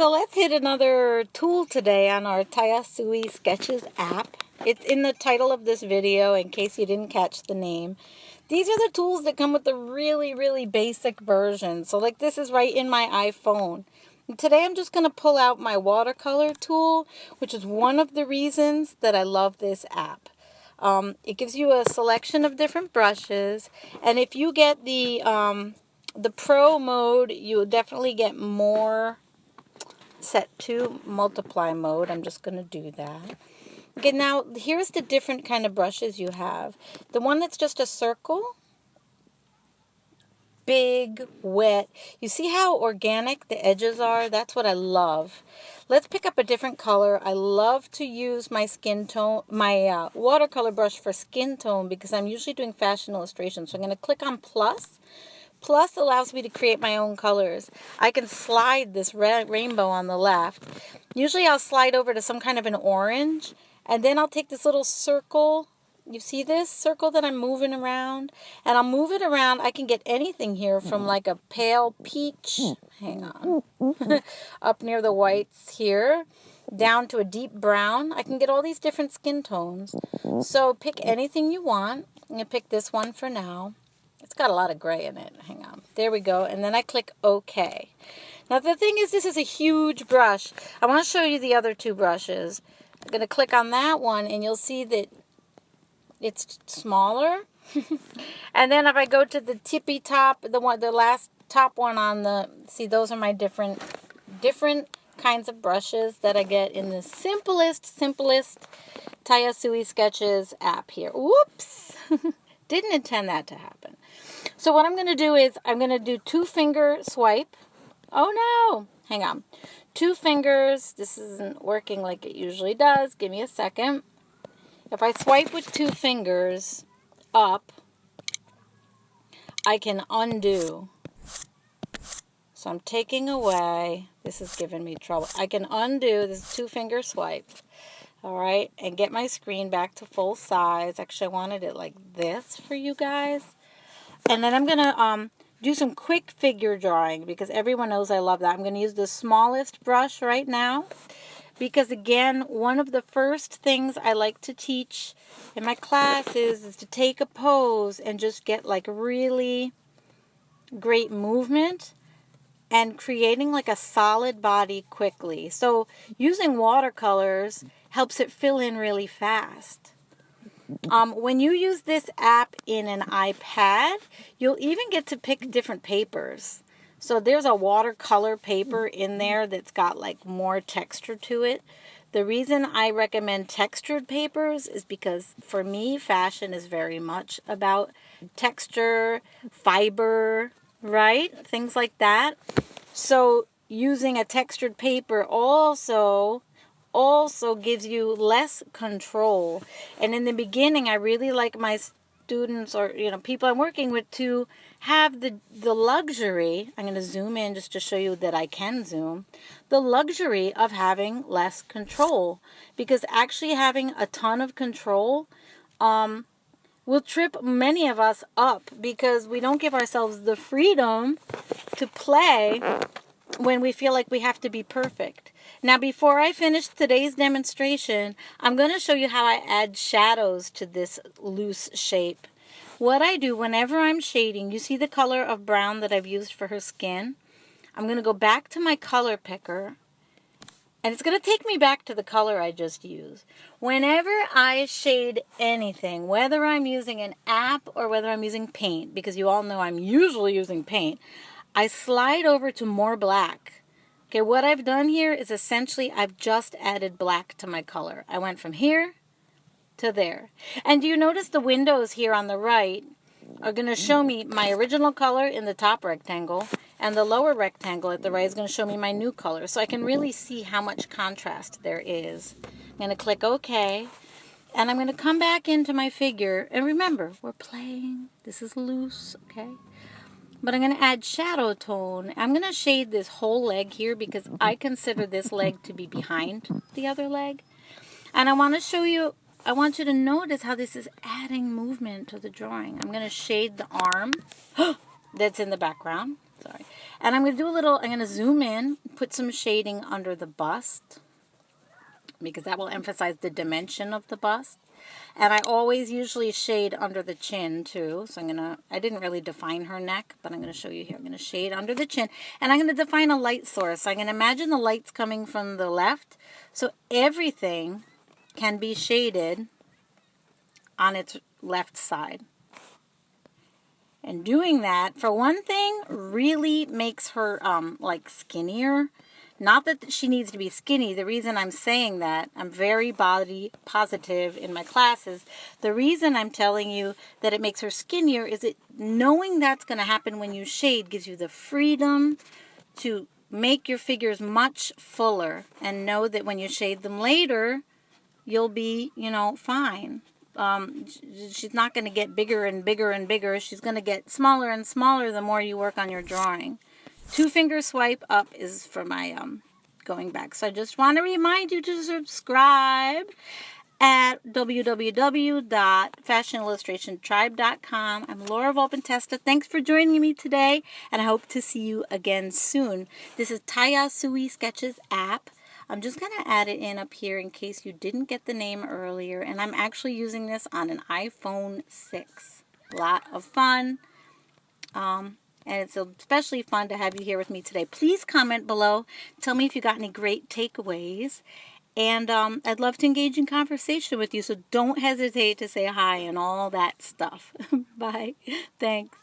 So let's hit another tool today on our TAYASUI Sketches app. It's in the title of this video in case you didn't catch the name. These are the tools that come with the really basic version. So like this is right in my iPhone. And today I'm just going to pull out my watercolor tool, which is one of the reasons that I love this app. It gives you a selection of different brushes, and if you get the Pro mode, you'll definitely get more. Set to multiply mode. I'm just going to do that. Okay, now here's the different kind of brushes you have. The one that's just a circle, big, wet. You see how organic the edges are? That's what I love. Let's pick up a different color. I love to use my skin tone, my watercolor brush for skin tone because I'm usually doing fashion illustrations. So I'm going to click on plus. Plus allows me to create my own colors. I can slide this red rainbow on the left. Usually I'll slide over to some kind of an orange, and then I'll take this little circle. You see this circle that I'm moving around? And I'll move it around. I can get anything here from like a pale peach, hang on, up near the whites here, down to a deep brown. I can get all these different skin tones. So pick anything you want. I'm going to pick this one for now. It's got a lot of gray in it. Hang on. There we go. And then I click OK. Now the thing is, this is a huge brush. I want to show you the other two brushes. I'm going to click on that one and you'll see that it's smaller. And then if I go to the tippy top, the last top one on the, see, those are my different kinds of brushes that I get in the simplest TAYASUI Sketches app here. Whoops. Didn't intend that to happen. So what I'm going to do is I'm going to do 2-finger swipe. Oh no, hang on. 2 fingers. This isn't working like it usually does. Give me a second. If I swipe with 2 fingers up, I can undo. So I'm taking away. This is giving me trouble. I can undo this 2-finger swipe. All right, and get my screen back to full size. Actually, I wanted it like this for you guys. And then I'm going to do some quick figure drawing because everyone knows I love that. I'm going to use the smallest brush right now because, again, one of the first things I like to teach in my classes is to take a pose and just get like really great movement and creating like a solid body quickly. So using watercolors helps it fill in really fast. When you use this app in an iPad, you'll even get to pick different papers. So there's a watercolor paper in there that's got like more texture to it. The reason I recommend textured papers is because for me, fashion is very much about texture, fiber, right? Things like that. So using a textured paper also gives you less control. And in the beginning, I really like my students or people I'm working with to have the luxury. I'm going to zoom in just to show you that I can zoom. The luxury of having less control, because actually having a ton of control will trip many of us up because we don't give ourselves the freedom to play when we feel like we have to be perfect. Now, before I finish today's demonstration, I'm going to show you how I add shadows to this loose shape. What I do whenever I'm shading, you see the color of brown that I've used for her skin? I'm going to go back to my color picker, and it's going to take me back to the color I just used. Whenever I shade anything, whether I'm using an app or whether I'm using paint, because you all know I'm usually using paint, I slide over to more black. Okay, what I've done here is essentially I've just added black to my color. I went from here to there. And do you notice the windows here on the right are going to show me my original color in the top rectangle, and the lower rectangle at the right is going to show me my new color. So I can really see how much contrast there is. I'm going to click OK, and I'm going to come back into my figure. And remember, we're playing. This is loose, okay? But I'm going to add shadow tone. I'm going to shade this whole leg here because I consider this leg to be behind the other leg. And I want to show you, I want you to notice how this is adding movement to the drawing. I'm going to shade the arm that's in the background. Sorry. And I'm going to do a little, I'm going to zoom in, put some shading under the bust, because that will emphasize the dimension of the bust. And I always usually shade under the chin too. So I didn't really define her neck, but I'm going to show you here. I'm going to shade under the chin. And I'm going to define a light source. I'm going to imagine the light's coming from the left. So everything can be shaded on its left side. And doing that, for one thing, really makes her like skinnier. Not that she needs to be skinny. The reason I'm saying that, I'm very body positive in my classes. The reason I'm telling you that it makes her skinnier is that knowing that's going to happen when you shade gives you the freedom to make your figures much fuller and know that when you shade them later, you'll be, you know, fine. She's not going to get bigger and bigger and bigger. She's going to get smaller and smaller the more you work on your drawing. 2-finger swipe up is for my going back. So I just want to remind you to subscribe at www.fashionillustrationtribe.com. I'm Laura Volpintesta. Thanks for joining me today, and I hope to see you again soon. This is TAYASUI Sketches app. I'm just going to add it in up here in case you didn't get the name earlier. And I'm actually using this on an iPhone 6. A lot of fun. And it's especially fun to have you here with me today. Please comment below. Tell me if you got any great takeaways. And I'd love to engage in conversation with you. So don't hesitate to say hi and all that stuff. Bye. Thanks.